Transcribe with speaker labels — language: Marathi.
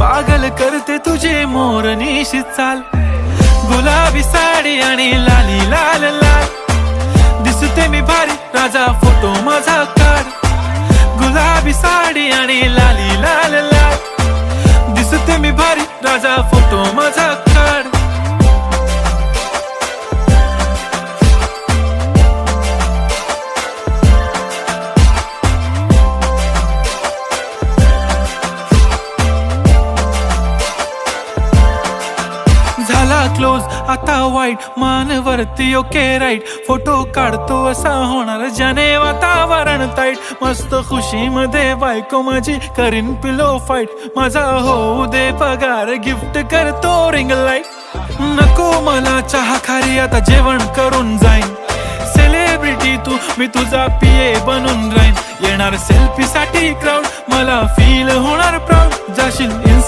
Speaker 1: पागल करते तुझे मोरनीशी चाल, गुलाबी साडी आणि लाली लाल लाल. दिसते मी भारी राजा फोटो माझा काढ, गुलाबी साडी आणि लाली लाल लाल. दिसते मी भारी राजा फोटो माझा काढ. झाला क्लोज आता वाईट, मानवरती ओके राईट. फोटो काढतो असा होणार ज्याने वातावरण ताईट. मस्त खुशी मध्ये बायको माझी करीन पिलो फाईट. माझा होऊ दे पगार, गिफ्ट करतो रिंग लाईट. नको मला चहा खारी, आता जेवण करून जाईन. सेलिब्रिटी तू, मी तुझा पिये बनून राहीन. येणार सेल्फी साठी क्राऊड, मला फील होणार प्राऊड. जाशील